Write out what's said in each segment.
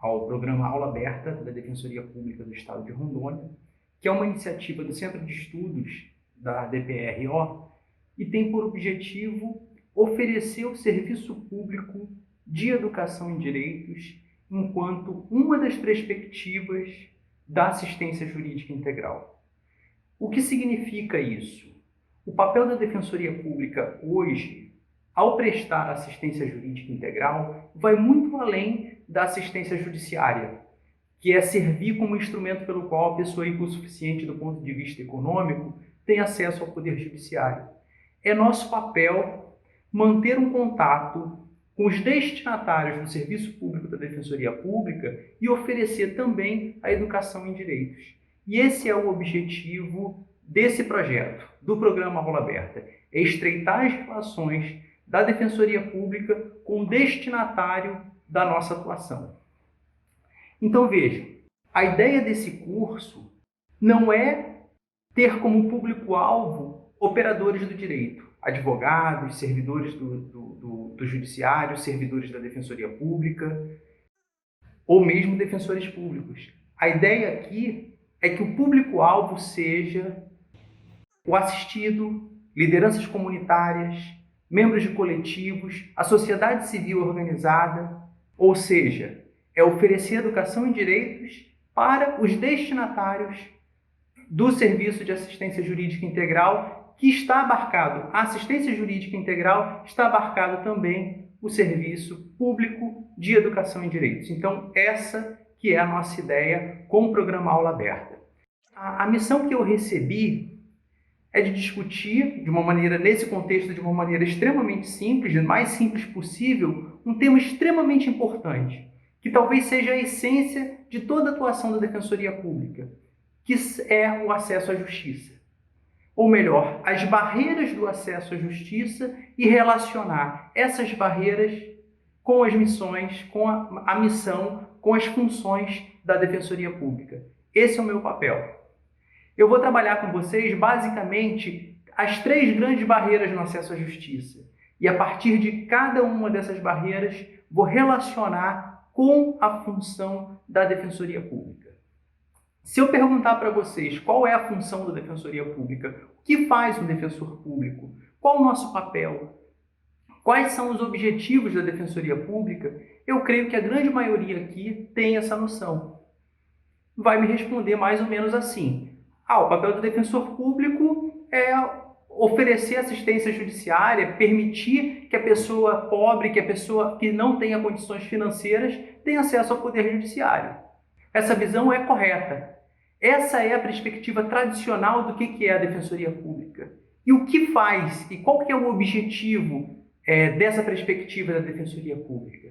ao programa Aula Aberta da Defensoria Pública do Estado de Rondônia, que é uma iniciativa do Centro de Estudos da DPRO e tem por objetivo oferecer o serviço público de educação em direitos enquanto uma das perspectivas da assistência jurídica integral. O que significa isso? O papel da Defensoria Pública hoje, ao prestar assistência jurídica integral, vai muito além da assistência judiciária, que é servir como instrumento pelo qual a pessoa hipossuficiente do ponto de vista econômico tem acesso ao poder judiciário. É nosso papel manter um contato com os destinatários do serviço público da Defensoria Pública e oferecer também a educação em direitos. E esse é o objetivo desse projeto, do programa Aula Aberta, é estreitar as relações da Defensoria Pública com o destinatário da nossa atuação. Então veja, a ideia desse curso não é ter como público-alvo operadores do direito, advogados, servidores do judiciário, servidores da Defensoria Pública, ou mesmo defensores públicos. A ideia aqui é que o público-alvo seja o assistido, lideranças comunitárias, membros de coletivos, a sociedade civil organizada, ou seja, é oferecer educação em direitos para os destinatários do Serviço de Assistência Jurídica Integral, que está abarcado, a assistência jurídica integral está abarcado também o Serviço Público de Educação em Direitos. Então, essa que é a nossa ideia com o programa Aula Aberta. A missão que eu recebi é de discutir, de uma maneira, nesse contexto, de uma maneira extremamente simples, o mais simples possível, um tema extremamente importante, que talvez seja a essência de toda a atuação da Defensoria Pública, que é o acesso à justiça. Ou melhor, as barreiras do acesso à justiça e relacionar essas barreiras com as missões, com a missão, com as funções da Defensoria Pública. Esse é o meu papel. Eu vou trabalhar com vocês, basicamente, as 3 grandes barreiras no acesso à justiça. E a partir de cada uma dessas barreiras, vou relacionar com a função da Defensoria Pública. Se eu perguntar para vocês qual é a função da Defensoria Pública, o que faz um defensor público, qual o nosso papel, quais são os objetivos da Defensoria Pública, eu creio que a grande maioria aqui tem essa noção. Vai me responder mais ou menos assim. O papel do defensor público é oferecer assistência judiciária, permitir que a pessoa pobre, que a pessoa que não tenha condições financeiras, tenha acesso ao poder judiciário. Essa visão é correta. Essa é a perspectiva tradicional do que é a Defensoria Pública. E o que faz, e qual que é o objetivo dessa perspectiva da Defensoria Pública?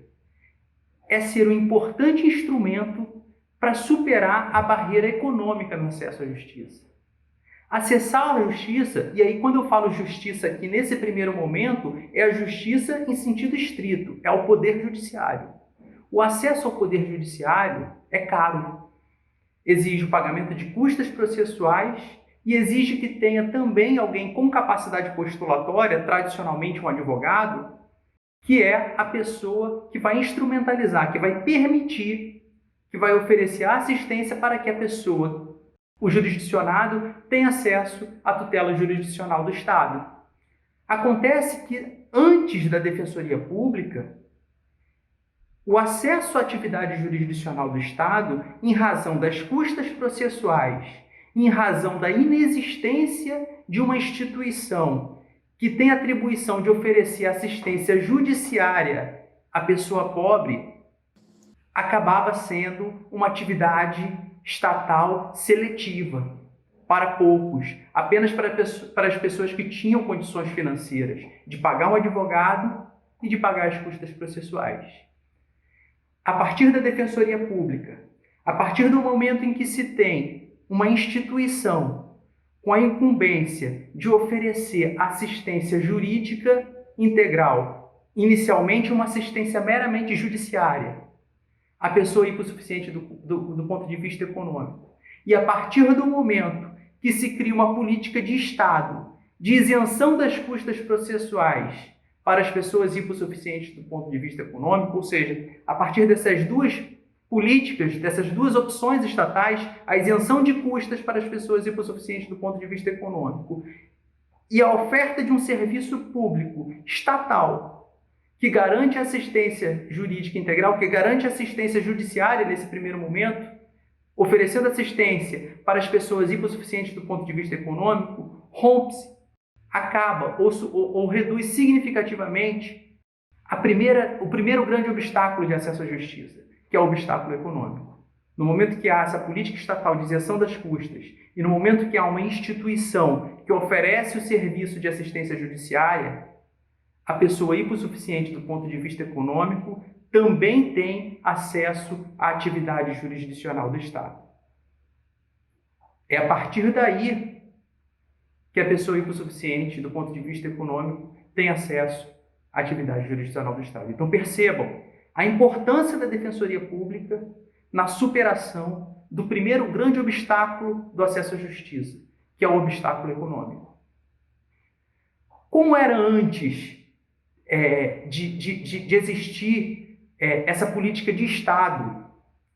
É ser um importante instrumento para superar a barreira econômica no acesso à justiça. Acessar a justiça, e aí quando eu falo justiça aqui nesse primeiro momento, é a justiça em sentido estrito, é o poder judiciário. O acesso ao poder judiciário é caro, exige o pagamento de custas processuais e exige que tenha também alguém com capacidade postulatória, tradicionalmente um advogado, que é a pessoa que vai instrumentalizar, que vai permitir, que vai oferecer assistência para que a pessoa, o jurisdicionado, tenha acesso à tutela jurisdicional do Estado. Acontece que, antes da Defensoria Pública, o acesso à atividade jurisdicional do Estado, em razão das custas processuais, em razão da inexistência de uma instituição que tem atribuição de oferecer assistência judiciária à pessoa pobre, acabava sendo uma atividade estatal seletiva para poucos, apenas para as pessoas que tinham condições financeiras de pagar um advogado e de pagar as custas processuais. A partir da Defensoria Pública, a partir do momento em que se tem uma instituição com a incumbência de oferecer assistência jurídica integral, inicialmente uma assistência meramente judiciária, a pessoa hipossuficiente do ponto de vista econômico. E a partir do momento que se cria uma política de Estado de isenção das custas processuais para as pessoas hipossuficientes do ponto de vista econômico, ou seja, a partir dessas duas políticas dessas duas opções estatais, a isenção de custas para as pessoas hipossuficientes do ponto de vista econômico e a oferta de um serviço público estatal que garante assistência jurídica integral, que garante assistência judiciária nesse primeiro momento, oferecendo assistência para as pessoas hipossuficientes do ponto de vista econômico, rompe-se, acaba ou reduz significativamente o primeiro grande obstáculo de acesso à justiça, que é o obstáculo econômico. No momento que há essa política estatal de isenção das custas e no momento que há uma instituição que oferece o serviço de assistência judiciária, a pessoa hipossuficiente do ponto de vista econômico também tem acesso à atividade jurisdicional do Estado. É a partir daí que a pessoa hipossuficiente do ponto de vista econômico tem acesso à atividade jurisdicional do Estado. Então percebam a importância da Defensoria Pública na superação do primeiro grande obstáculo do acesso à justiça, que é o obstáculo econômico. Como era antes de existir essa política de Estado,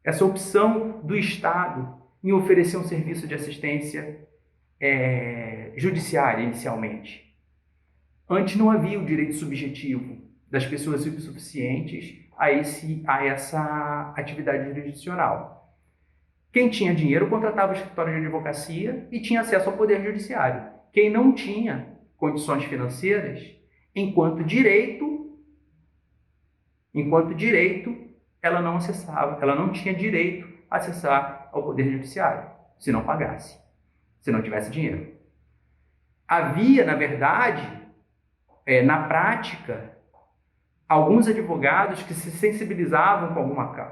essa opção do Estado em oferecer um serviço de assistência judiciária inicialmente? Antes não havia o direito subjetivo das pessoas hipossuficientes a essa atividade jurisdicional. Quem tinha dinheiro contratava o escritório de advocacia e tinha acesso ao poder judiciário. Quem não tinha condições financeiras, enquanto direito, ela não acessava, ela não tinha direito a acessar ao poder judiciário, se não pagasse, se não tivesse dinheiro. Havia, na verdade, na prática, alguns advogados que se sensibilizavam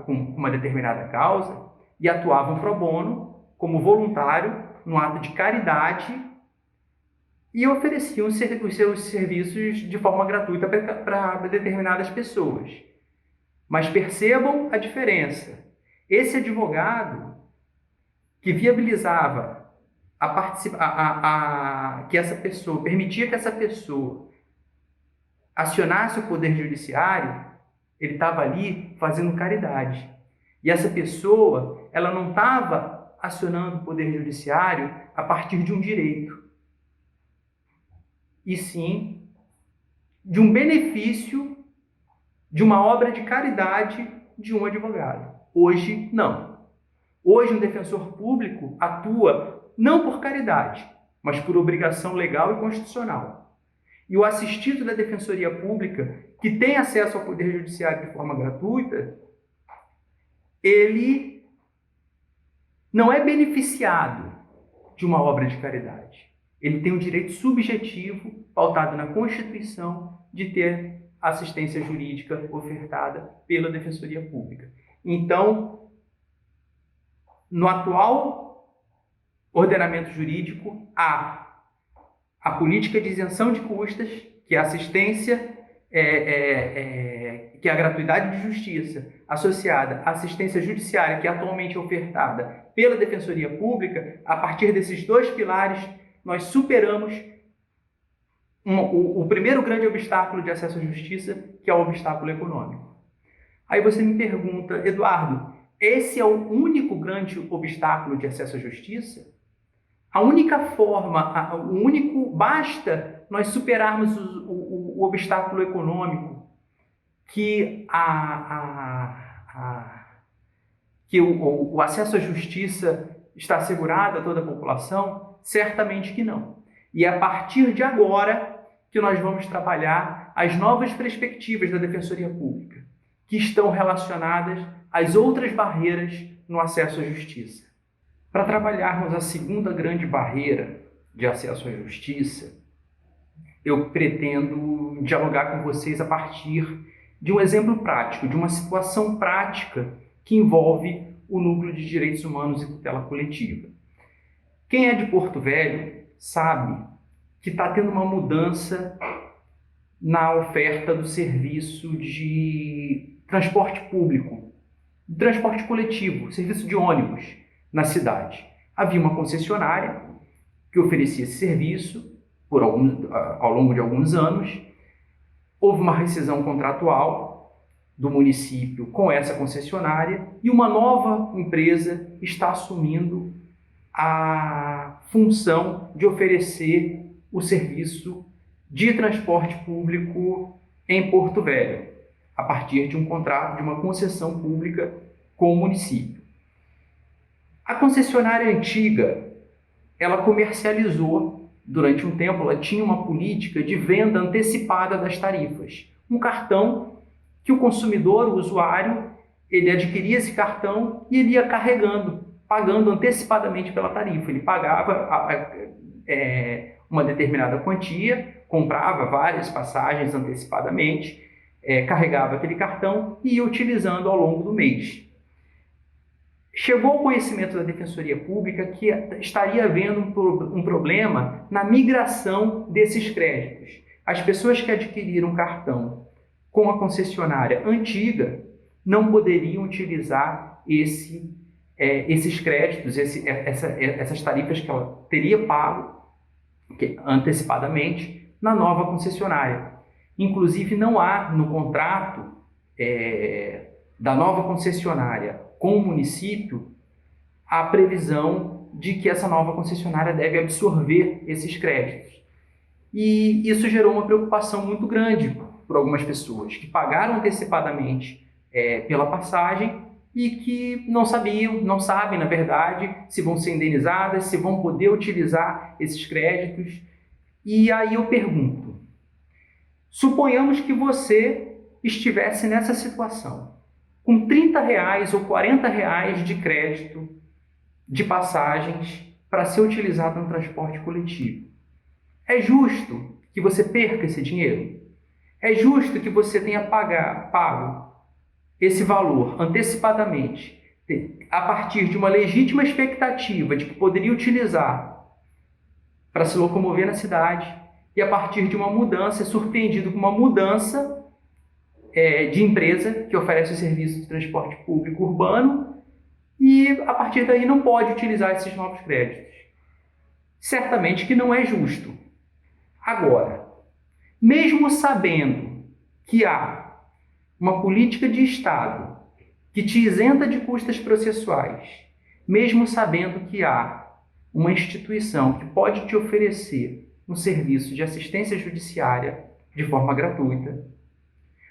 com uma determinada causa e atuavam pro bono, como voluntário, no ato de caridade, e ofereciam os seus serviços de forma gratuita para determinadas pessoas. Mas percebam a diferença. Esse advogado que viabilizava que essa pessoa, permitia que essa pessoa acionasse o poder judiciário, ele estava ali fazendo caridade. E essa pessoa, ela não estava acionando o poder judiciário a partir de um direito, e sim de um benefício de uma obra de caridade de um advogado. Hoje, não. Hoje, um defensor público atua não por caridade, mas por obrigação legal e constitucional. E o assistido da Defensoria Pública, que tem acesso ao Poder Judiciário de forma gratuita, ele não é beneficiado de uma obra de caridade. Ele tem um direito subjetivo, pautado na Constituição, de ter assistência jurídica ofertada pela Defensoria Pública. Então, no atual ordenamento jurídico, há a política de isenção de custas, que é a assistência, que é a gratuidade de justiça, associada à assistência judiciária, que é atualmente ofertada pela Defensoria Pública. A partir desses dois pilares, nós superamos o primeiro grande obstáculo de acesso à justiça, que é o obstáculo econômico. Aí você me pergunta, Eduardo, esse é o único grande obstáculo de acesso à justiça? A única forma, basta nós superarmos o obstáculo econômico, que o acesso à justiça está assegurado a toda a população? Certamente que não. E é a partir de agora que nós vamos trabalhar as novas perspectivas da Defensoria Pública, que estão relacionadas às outras barreiras no acesso à justiça. Para trabalharmos a segunda grande barreira de acesso à justiça, eu pretendo dialogar com vocês a partir de um exemplo prático, de uma situação prática que envolve o Núcleo de Direitos Humanos e Tutela Coletiva. Quem é de Porto Velho sabe que está tendo uma mudança na oferta do serviço de transporte público, de transporte coletivo, serviço de ônibus na cidade. Havia uma concessionária que oferecia esse serviço ao longo de alguns anos. Houve uma rescisão contratual do município com essa concessionária e uma nova empresa está assumindo a função de oferecer o serviço de transporte público em Porto Velho, a partir de um contrato, de uma concessão pública com o município. A concessionária antiga, ela comercializou durante um tempo, ela tinha uma política de venda antecipada das tarifas. Um cartão que o consumidor, o usuário, ele adquiria esse cartão e ele ia carregando, pagando antecipadamente pela tarifa. Ele pagava uma determinada quantia, comprava várias passagens antecipadamente, carregava aquele cartão e ia utilizando ao longo do mês. Chegou ao conhecimento da Defensoria Pública que estaria havendo um problema na migração desses créditos. As pessoas que adquiriram cartão com a concessionária antiga não poderiam utilizar esses créditos, essas tarifas que ela teria pago antecipadamente na nova concessionária. Inclusive, não há no contrato da nova concessionária com o município a previsão de que essa nova concessionária deve absorver esses créditos. E isso gerou uma preocupação muito grande por algumas pessoas que pagaram antecipadamente pela passagem e que não sabem, na verdade, se vão ser indenizadas, se vão poder utilizar esses créditos. E aí eu pergunto, suponhamos que você estivesse nessa situação, com R$30 ou R$40 de crédito de passagens para ser utilizado no transporte coletivo. É justo que você perca esse dinheiro? É justo que você tenha pago esse valor antecipadamente, a partir de uma legítima expectativa de que poderia utilizar para se locomover na cidade, e a partir de uma mudança, surpreendido com uma mudança de empresa que oferece o serviço de transporte público urbano e, a partir daí, não pode utilizar esses novos créditos. Certamente que não é justo. Agora, mesmo sabendo que há uma política de Estado que te isenta de custas processuais, mesmo sabendo que há uma instituição que pode te oferecer um serviço de assistência judiciária de forma gratuita,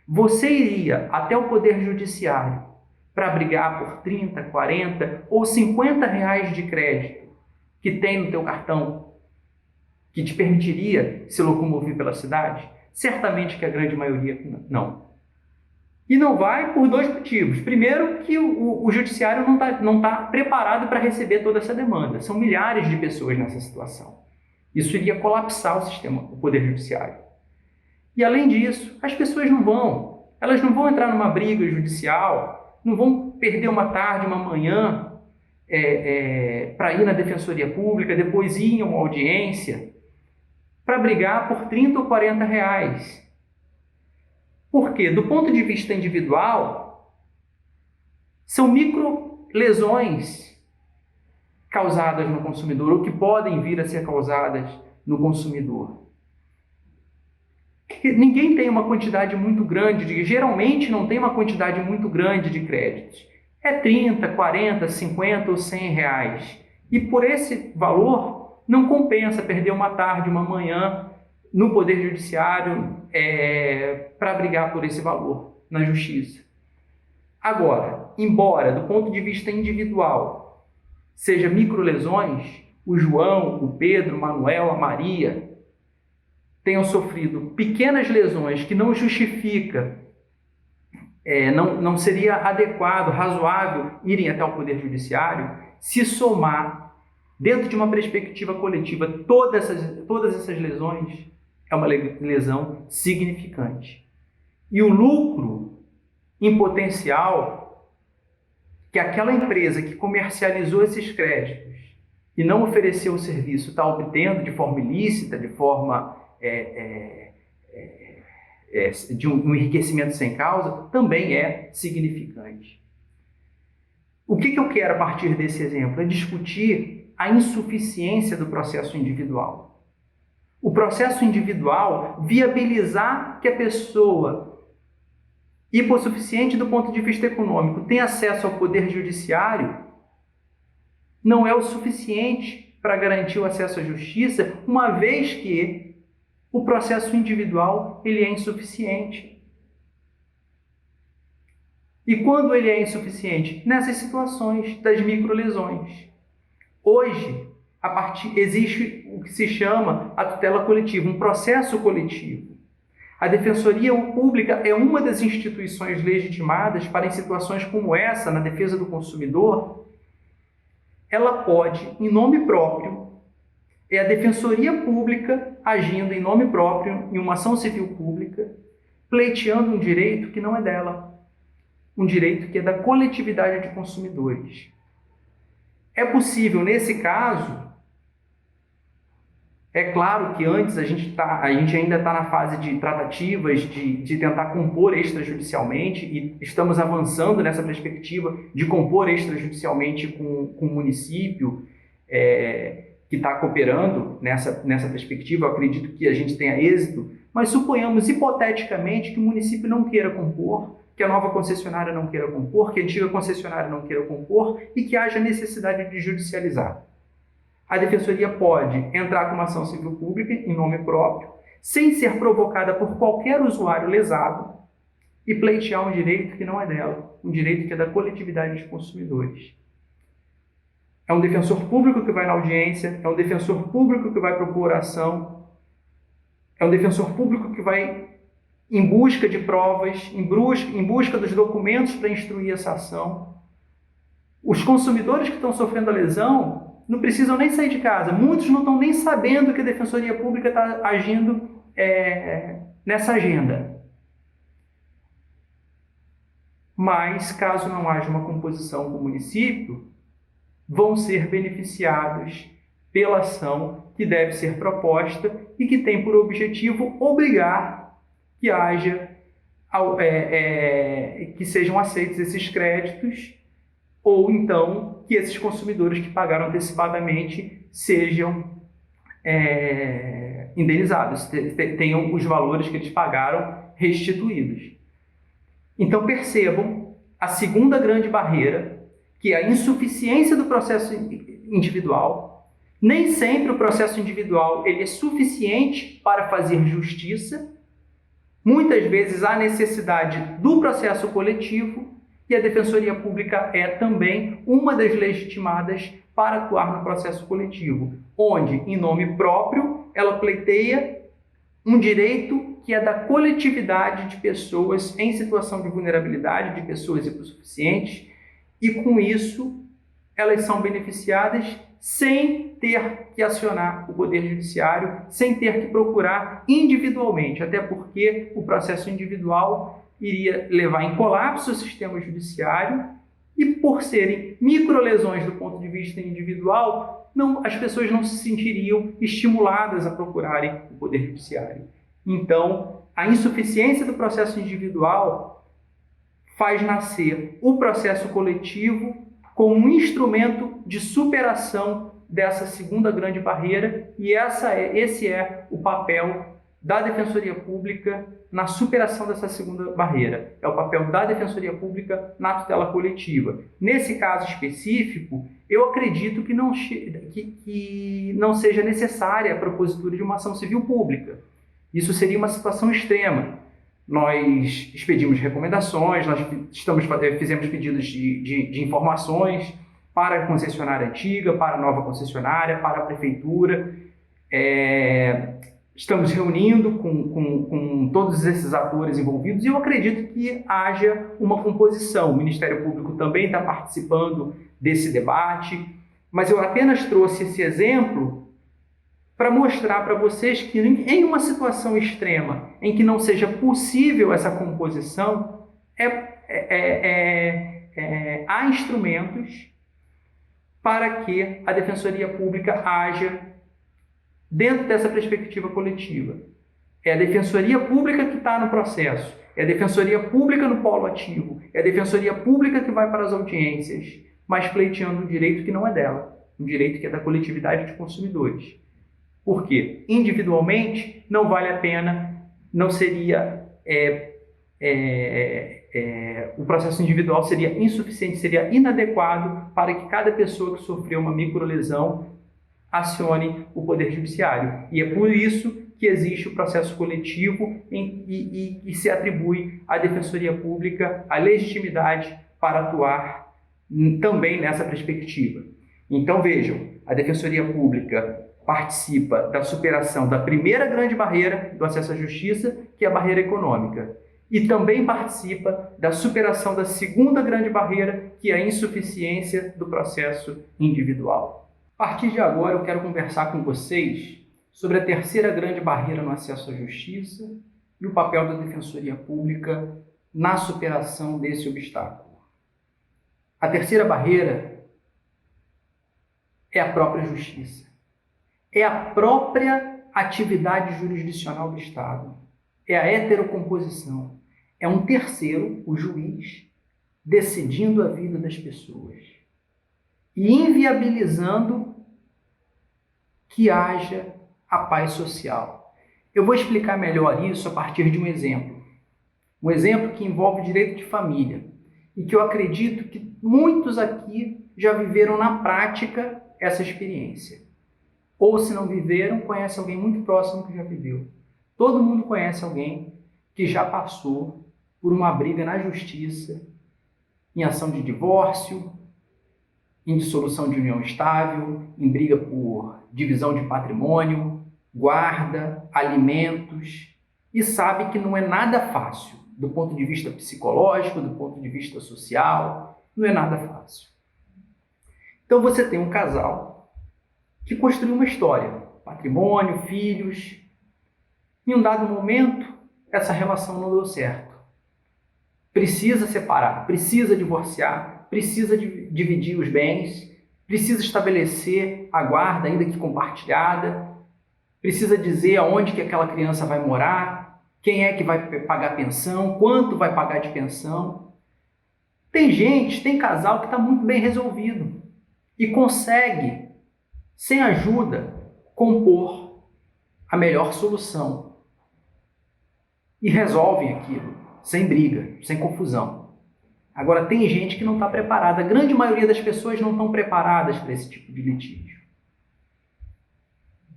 você iria até o Poder Judiciário para brigar por 30, 40 ou 50 reais de crédito que tem no teu cartão, que te permitiria se locomover pela cidade? Certamente que a grande maioria não. E não vai por dois motivos. Primeiro, que o judiciário não tá preparado para receber toda essa demanda. São milhares de pessoas nessa situação. Isso iria colapsar o sistema, o Poder Judiciário. E, além disso, as pessoas elas não vão entrar numa briga judicial, não vão perder uma tarde, uma manhã para ir na Defensoria Pública, depois ir em uma audiência, para brigar por 30 ou 40 reais. Por quê? Do ponto de vista individual, são micro-lesões causadas no consumidor, ou que podem vir a ser causadas no consumidor. Ninguém tem uma quantidade muito grande, geralmente não tem uma quantidade muito grande de créditos. É 30, 40, 50 ou 100 reais. E por esse valor, não compensa perder uma tarde, uma manhã no Poder Judiciário para brigar por esse valor na Justiça. Agora, embora do ponto de vista individual seja microlesões, o João, o Pedro, o Manuel, a Maria tenham sofrido pequenas lesões que não justifica, não seria adequado, razoável irem até o Poder Judiciário, se somar dentro de uma perspectiva coletiva todas essas lesões, é uma lesão significante. E o lucro em potencial que aquela empresa que comercializou esses créditos e não ofereceu o serviço está obtendo de forma ilícita, de forma de um enriquecimento sem causa, também é significante. O que eu quero a partir desse exemplo? É discutir a insuficiência do processo individual. O processo individual viabilizar que a pessoa hipossuficiente do ponto de vista econômico, tem acesso ao poder judiciário, não é o suficiente para garantir o acesso à justiça, uma vez que o processo individual ele é insuficiente. E quando ele é insuficiente? Nessas situações das microlesões. Hoje, existe o que se chama a tutela coletiva, um processo coletivo. A Defensoria Pública é uma das instituições legitimadas para, em situações como essa, na defesa do consumidor, ela pode, em nome próprio, é a Defensoria Pública agindo em nome próprio em uma ação civil pública, pleiteando um direito que não é dela, um direito que é da coletividade de consumidores. É possível, nesse caso, é claro que antes a gente ainda está na fase de tratativas, de tentar compor extrajudicialmente, e estamos avançando nessa perspectiva de compor extrajudicialmente com o município que está cooperando nessa perspectiva. Eu acredito que a gente tenha êxito, mas suponhamos hipoteticamente que o município não queira compor, que a nova concessionária não queira compor, que a antiga concessionária não queira compor e que haja necessidade de judicializar. A Defensoria pode entrar com uma ação civil pública em nome próprio, sem ser provocada por qualquer usuário lesado, e pleitear um direito que não é dela, um direito que é da coletividade de consumidores. É um defensor público que vai na audiência, é um defensor público que vai propor a ação, é um defensor público que vai em busca de provas, em busca dos documentos para instruir essa ação. Os consumidores que estão sofrendo a lesão não precisam nem sair de casa. Muitos não estão nem sabendo que a Defensoria Pública está agindo nessa agenda. Mas, caso não haja uma composição com o município, vão ser beneficiados pela ação que deve ser proposta e que tem por objetivo obrigar que haja, que sejam aceitos esses créditos, ou então que esses consumidores que pagaram antecipadamente sejam indenizados, tenham os valores que eles pagaram restituídos. Então percebam a segunda grande barreira, que é a insuficiência do processo individual. Nem sempre o processo individual ele é suficiente para fazer justiça. Muitas vezes há necessidade do processo coletivo, e a Defensoria Pública é também uma das legitimadas para atuar no processo coletivo, onde, em nome próprio, ela pleiteia um direito que é da coletividade de pessoas em situação de vulnerabilidade, de pessoas hipossuficientes, e com isso elas são beneficiadas sem ter que acionar o Poder Judiciário, sem ter que procurar individualmente, até porque o processo individual iria levar em colapso o sistema judiciário e, por serem microlesões do ponto de vista individual, as pessoas não se sentiriam estimuladas a procurarem o Poder Judiciário. Então, a insuficiência do processo individual faz nascer o processo coletivo como um instrumento de superação dessa segunda grande barreira, e esse é o papel da Defensoria Pública na superação dessa segunda barreira. É o papel da Defensoria Pública na tutela coletiva. Nesse caso específico, eu acredito que não seja necessária a propositura de uma ação civil pública. Isso seria uma situação extrema. Nós expedimos recomendações, fizemos pedidos de informações para a concessionária antiga, para a nova concessionária, para a prefeitura. Estamos reunindo com todos esses atores envolvidos e eu acredito que haja uma composição. O Ministério Público também está participando desse debate, mas eu apenas trouxe esse exemplo para mostrar para vocês que em uma situação extrema em que não seja possível essa composição, há instrumentos para que a Defensoria Pública haja dentro dessa perspectiva coletiva. É a Defensoria Pública que está no processo, é a Defensoria Pública no polo ativo, é a Defensoria Pública que vai para as audiências, mas pleiteando um direito que não é dela, um direito que é da coletividade de consumidores. Por quê? Individualmente, não vale a pena, não seria o processo individual seria insuficiente, seria inadequado para que cada pessoa que sofreu uma microlesão acione o Poder Judiciário. E é por isso que existe o processo coletivo e se atribui à Defensoria Pública a legitimidade para atuar também nessa perspectiva. Então, vejam, a Defensoria Pública participa da superação da primeira grande barreira do acesso à justiça, que é a barreira econômica, e também participa da superação da segunda grande barreira, que é a insuficiência do processo individual. A partir de agora, eu quero conversar com vocês sobre a terceira grande barreira no acesso à justiça e o papel da Defensoria Pública na superação desse obstáculo. A terceira barreira é a própria justiça. É a própria atividade jurisdicional do Estado. É a heterocomposição. É um terceiro, o juiz, decidindo a vida das pessoas e inviabilizando que haja a paz social. Eu vou explicar melhor isso a partir de um exemplo. Um exemplo que envolve direito de família e que eu acredito que muitos aqui já viveram na prática essa experiência. Ou, se não viveram, conhece alguém muito próximo que já viveu. Todo mundo conhece alguém que já passou por uma briga na justiça, em ação de divórcio, em dissolução de união estável, em briga por divisão de patrimônio, guarda, alimentos, e sabe que não é nada fácil, do ponto de vista psicológico, do ponto de vista social, não é nada fácil. Então você tem um casal que construiu uma história, patrimônio, filhos. Em um dado momento, essa relação não deu certo. Precisa separar, precisa divorciar, precisa dividir os bens, precisa estabelecer a guarda, ainda que compartilhada, precisa dizer aonde que aquela criança vai morar, quem é que vai pagar pensão, quanto vai pagar de pensão. Tem casal que está muito bem resolvido e consegue, sem ajuda, compor a melhor solução e resolvem aquilo, sem briga, sem confusão. Agora, tem gente que não está preparada. A grande maioria das pessoas não estão preparadas para esse tipo de litígio.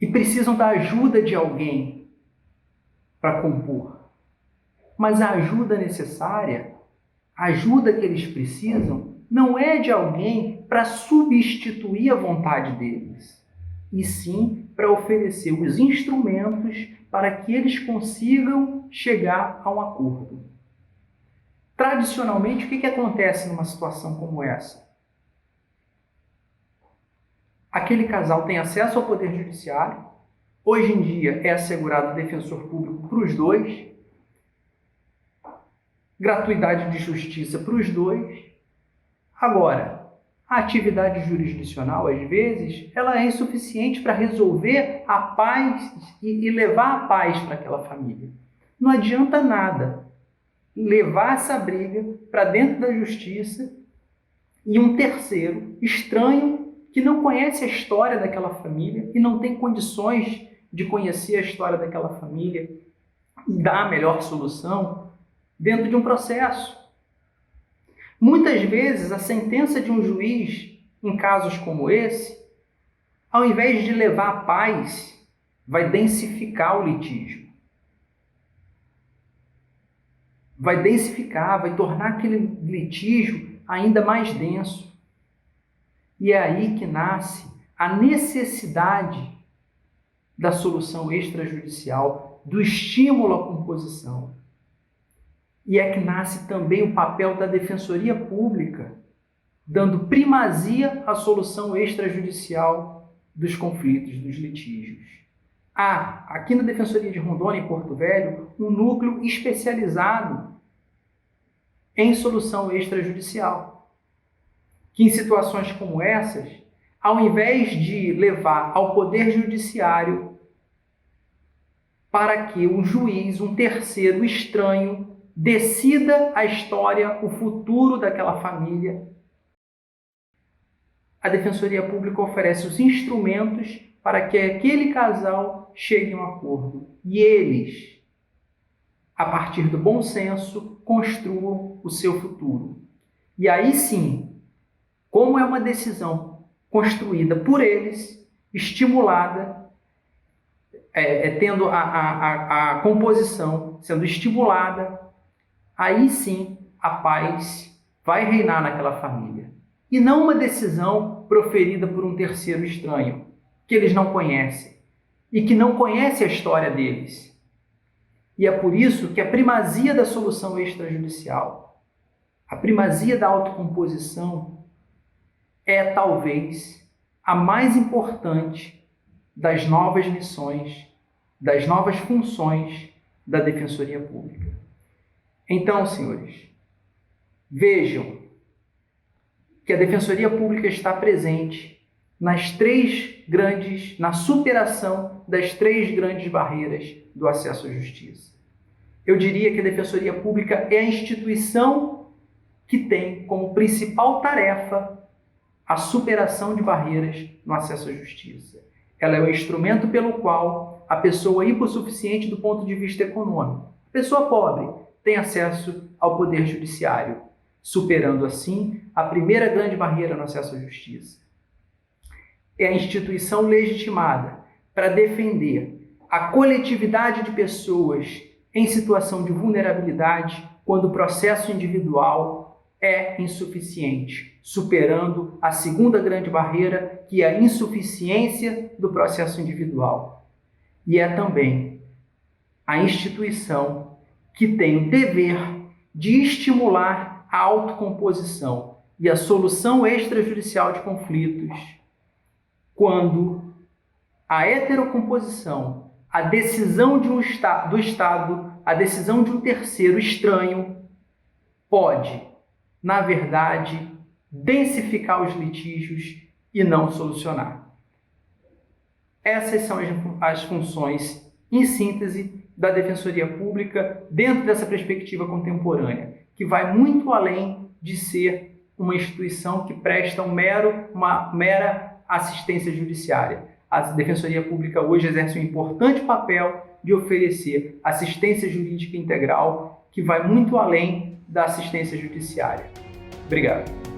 E precisam da ajuda de alguém para compor. Mas a ajuda necessária, a ajuda que eles precisam, não é de alguém para substituir a vontade deles, e sim para oferecer os instrumentos para que eles consigam chegar a um acordo. Tradicionalmente, o que acontece numa situação como essa? Aquele casal tem acesso ao Poder Judiciário, hoje em dia é assegurado defensor público para os dois, gratuidade de justiça para os dois. Agora, a atividade jurisdicional, às vezes, ela é insuficiente para resolver a paz e levar a paz para aquela família. Não adianta nada levar essa briga para dentro da justiça e um terceiro, estranho, que não conhece a história daquela família e não tem condições de conhecer a história daquela família e dar a melhor solução dentro de um processo. Muitas vezes, a sentença de um juiz, em casos como esse, ao invés de levar a paz, vai densificar o litígio. Vai densificar, vai tornar aquele litígio ainda mais denso. E é aí que nasce a necessidade da solução extrajudicial, do estímulo à composição. E é que nasce também o papel da Defensoria Pública, dando primazia à solução extrajudicial dos conflitos, dos litígios. Há, aqui na Defensoria de Rondônia, em Porto Velho, um núcleo especializado em solução extrajudicial, que em situações como essas, ao invés de levar ao Poder Judiciário para que um juiz, um terceiro estranho, decida a história, o futuro daquela família, a Defensoria Pública oferece os instrumentos para que aquele casal chegue a um acordo. E eles, a partir do bom senso, construam o seu futuro. E aí sim, como é uma decisão construída por eles, estimulada, tendo a composição sendo estimulada, aí sim a paz vai reinar naquela família. E não uma decisão proferida por um terceiro estranho, que eles não conhecem e que não conhece a história deles. E é por isso que a primazia da solução extrajudicial, a primazia da autocomposição é talvez a mais importante das novas missões, das novas funções da Defensoria Pública. Então, senhores, vejam que a Defensoria Pública está presente na superação das 3 grandes barreiras do acesso à justiça. Eu diria que a Defensoria Pública é a instituição que tem como principal tarefa a superação de barreiras no acesso à justiça. Ela é o instrumento pelo qual a pessoa hipossuficiente do ponto de vista econômico, a pessoa pobre, tem acesso ao poder judiciário, superando assim a primeira grande barreira no acesso à justiça. É a instituição legitimada para defender a coletividade de pessoas em situação de vulnerabilidade quando o processo individual é insuficiente, superando a segunda grande barreira, que é a insuficiência do processo individual. E é também a instituição que tem o dever de estimular a autocomposição e a solução extrajudicial de conflitos quando a heterocomposição, a decisão do Estado, a decisão de um terceiro estranho pode, na verdade, densificar os litígios e não solucionar. Essas são as funções, em síntese, da Defensoria Pública dentro dessa perspectiva contemporânea, que vai muito além de ser uma instituição que presta uma mera assistência judiciária. A Defensoria Pública hoje exerce um importante papel de oferecer assistência jurídica integral que vai muito além da assistência judiciária. Obrigado.